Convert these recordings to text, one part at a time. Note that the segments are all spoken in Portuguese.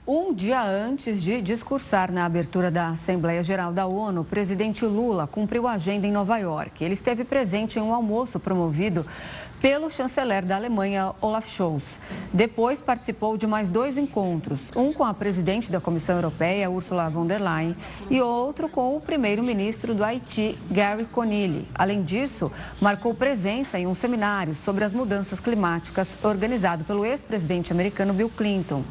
Um dia antes de discursar na abertura da Assembleia Geral da ONU, o presidente Lula cumpriu a agenda em Nova York. Ele esteve presente em um almoço promovido pelo chanceler da Alemanha, Olaf Scholz. Depois participou de mais 2 encontros, um com a presidente da Comissão Europeia, Ursula von der Leyen, e outro com o primeiro-ministro do Haiti, Gary Conille. Além disso, marcou presença em um seminário sobre as mudanças climáticas organizado pelo ex-presidente americano Bill Clinton,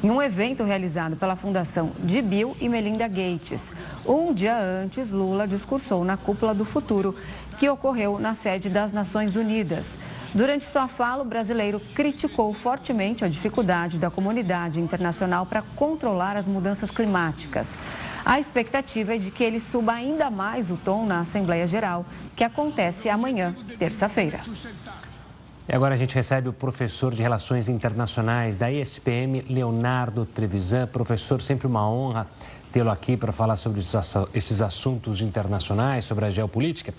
em um evento realizado pela Fundação de Bill e Melinda Gates. Um dia antes, Lula discursou na Cúpula do Futuro, que ocorreu na sede das Nações Unidas. Durante sua fala, o brasileiro criticou fortemente a dificuldade da comunidade internacional para controlar as mudanças climáticas. A expectativa é de que ele suba ainda mais o tom na Assembleia Geral, que acontece amanhã, terça-feira. E agora a gente recebe o professor de Relações Internacionais da ESPM, Leonardo Trevisan. Professor, sempre uma honra tê-lo aqui para falar sobre esses assuntos internacionais, sobre a geopolítica.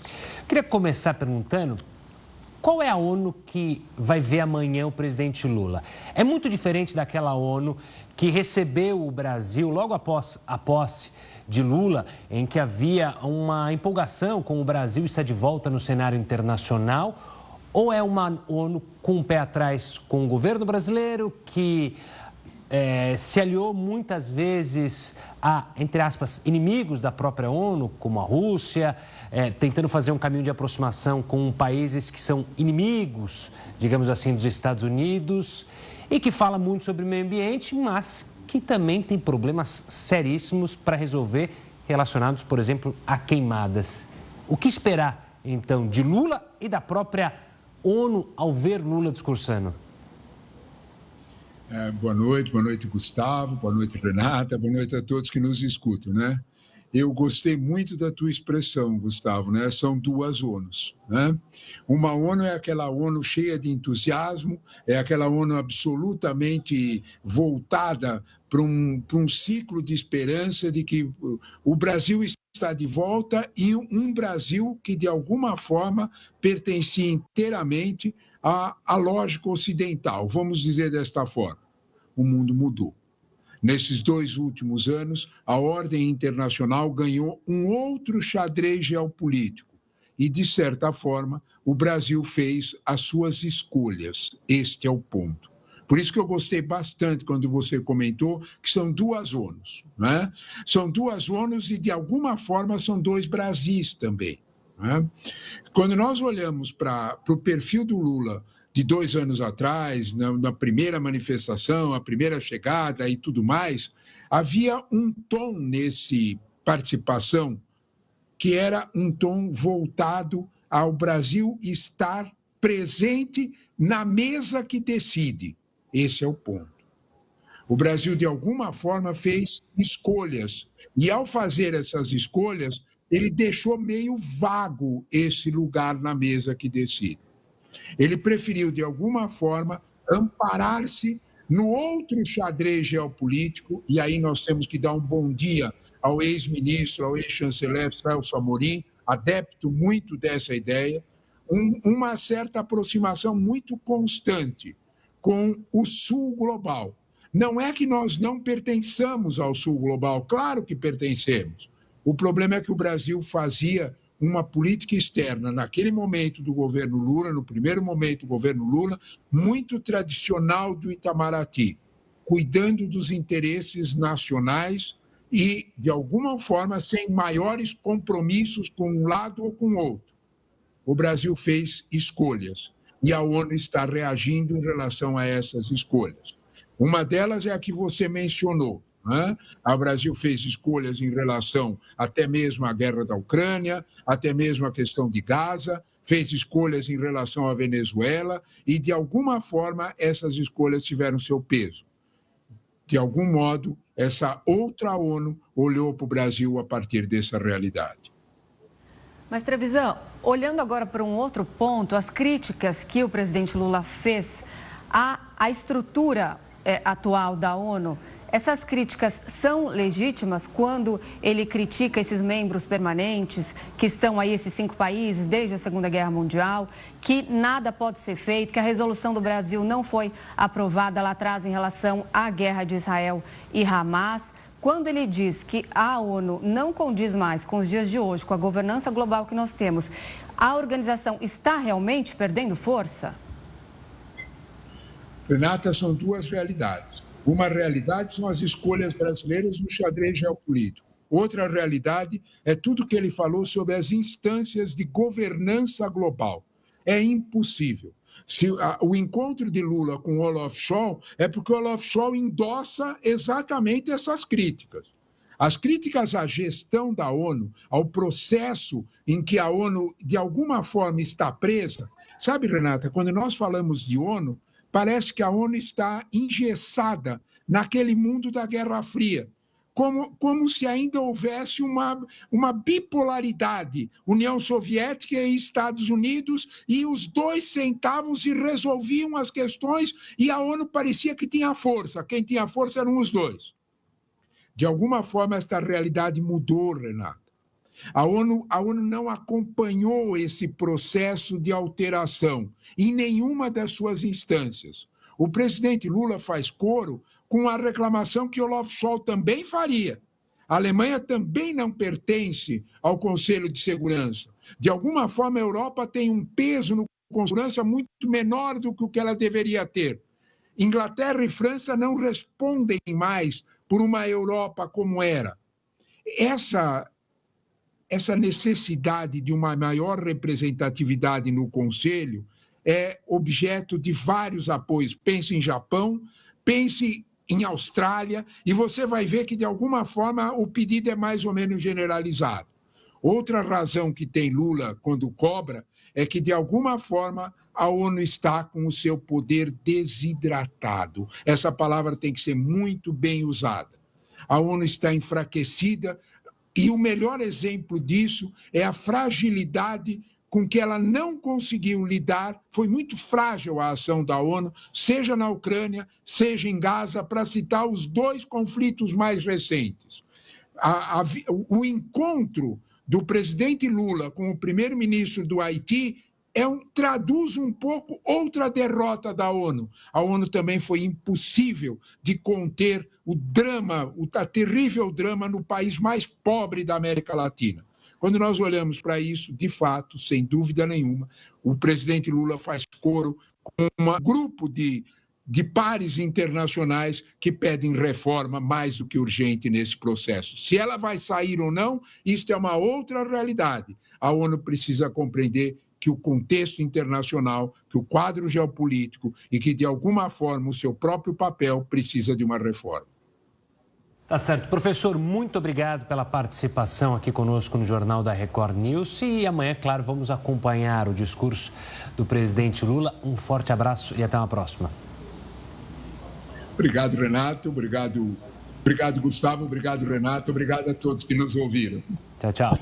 Queria começar perguntando, qual é a ONU que vai ver amanhã o presidente Lula? É muito diferente daquela ONU que recebeu o Brasil logo após a posse de Lula, em que havia uma empolgação com o Brasil estar de volta no cenário internacional? Ou é uma ONU com o pé atrás com o governo brasileiro, que se aliou muitas vezes a, entre aspas, inimigos da própria ONU, como a Rússia, tentando fazer um caminho de aproximação com países que são inimigos, digamos assim, dos Estados Unidos, e que fala muito sobre o meio ambiente, mas que também tem problemas seríssimos para resolver, relacionados, por exemplo, a queimadas. O que esperar, então, de Lula e da própria ONU ao ver Lula discursando? Boa noite Gustavo, boa noite Renata, boa noite a todos que nos escutam, né? Eu gostei muito da tua expressão, Gustavo, né? São 2 ONUs, né? Uma ONU é aquela ONU cheia de entusiasmo, é aquela ONU absolutamente voltada para um ciclo de esperança de que o Brasil está de volta, e um Brasil que, de alguma forma, pertencia inteiramente à lógica ocidental. Vamos dizer desta forma: o mundo mudou. Nesses 2 últimos anos, a ordem internacional ganhou um outro xadrez geopolítico e, de certa forma, o Brasil fez as suas escolhas. Este é o ponto. Por isso que eu gostei bastante quando você comentou que são 2 ONUs, né? São 2 ONUs e, de alguma forma, são 2 Brasis também, né? Quando nós olhamos para o perfil do Lula de 2 anos atrás, na primeira manifestação, a primeira chegada e tudo mais, havia um tom nesse participação que era um tom voltado ao Brasil estar presente na mesa que decide. Esse é o ponto. O Brasil, de alguma forma, fez escolhas. E, ao fazer essas escolhas, ele deixou meio vago esse lugar na mesa que decide. Ele preferiu, de alguma forma, amparar-se no outro xadrez geopolítico, e aí nós temos que dar um bom dia ao ex-ministro, ao ex-chanceler Celso Amorim, adepto muito dessa ideia, uma certa aproximação muito constante com o Sul global. Não é que nós não pertençamos ao Sul global, claro que pertencemos. O problema é que o Brasil fazia uma política externa, naquele momento do governo Lula, no primeiro momento do governo Lula, muito tradicional do Itamaraty, cuidando dos interesses nacionais e, de alguma forma, sem maiores compromissos com um lado ou com o outro. O Brasil fez escolhas e a ONU está reagindo em relação a essas escolhas. Uma delas é a que você mencionou, né? O Brasil fez escolhas em relação até mesmo à guerra da Ucrânia, até mesmo à questão de Gaza, fez escolhas em relação à Venezuela e, de alguma forma, essas escolhas tiveram seu peso. De algum modo, essa outra ONU olhou para o Brasil a partir dessa realidade. Mas, Trevisan, olhando agora para um outro ponto, as críticas que o presidente Lula fez à estrutura atual da ONU, essas críticas são legítimas quando ele critica esses membros permanentes que estão aí, esses 5 países, desde a Segunda Guerra Mundial, que nada pode ser feito, que a resolução do Brasil não foi aprovada lá atrás em relação à guerra de Israel e Hamas? Quando ele diz que a ONU não condiz mais com os dias de hoje, com a governança global que nós temos, a organização está realmente perdendo força? Renata, são duas realidades. Uma realidade são as escolhas brasileiras no xadrez geopolítico. Outra realidade é tudo que ele falou sobre as instâncias de governança global. É impossível. O encontro de Lula com Olaf Scholz é porque Olaf Scholz endossa exatamente essas críticas. As críticas à gestão da ONU, ao processo em que a ONU, de alguma forma, está presa. Sabe, Renata, quando nós falamos de ONU, parece que a ONU está engessada naquele mundo da Guerra Fria. Como se ainda houvesse uma bipolaridade, União Soviética e Estados Unidos, e os dois sentavam e resolviam as questões, e a ONU parecia que tinha força. Quem tinha força eram os dois. De alguma forma, esta realidade mudou, Renata. A ONU não acompanhou esse processo de alteração em nenhuma das suas instâncias. O presidente Lula faz coro com a reclamação que Olaf Scholz também faria. A Alemanha também não pertence ao Conselho de Segurança. De alguma forma, a Europa tem um peso no Conselho de Segurança muito menor do que o que ela deveria ter. Inglaterra e França não respondem mais por uma Europa como era. Essa necessidade de uma maior representatividade no Conselho é objeto de vários apoios. Pense em Japão, pense em Austrália, e você vai ver que, de alguma forma, o pedido é mais ou menos generalizado. Outra razão que tem Lula quando cobra é que, de alguma forma, a ONU está com o seu poder desidratado. Essa palavra tem que ser muito bem usada. A ONU está enfraquecida, e o melhor exemplo disso é a fragilidade com que ela não conseguiu lidar. Foi muito frágil a ação da ONU, seja na Ucrânia, seja em Gaza, para citar os 2 conflitos mais recentes. O encontro do presidente Lula com o primeiro-ministro do Haiti traduz um pouco outra derrota da ONU. A ONU também foi impossível de conter o terrível drama no país mais pobre da América Latina. Quando nós olhamos para isso, de fato, sem dúvida nenhuma, o presidente Lula faz coro com um grupo de pares internacionais que pedem reforma mais do que urgente nesse processo. Se ela vai sair ou não, isso é uma outra realidade. A ONU precisa compreender que o contexto internacional, que o quadro geopolítico e que, de alguma forma, o seu próprio papel precisa de uma reforma. Tá certo. Professor, muito obrigado pela participação aqui conosco no Jornal da Record News. E amanhã, claro, vamos acompanhar o discurso do presidente Lula. Um forte abraço e até uma próxima. Obrigado, Renato. Obrigado, Gustavo. Obrigado, Renato. Obrigado a todos que nos ouviram. Tchau, tchau.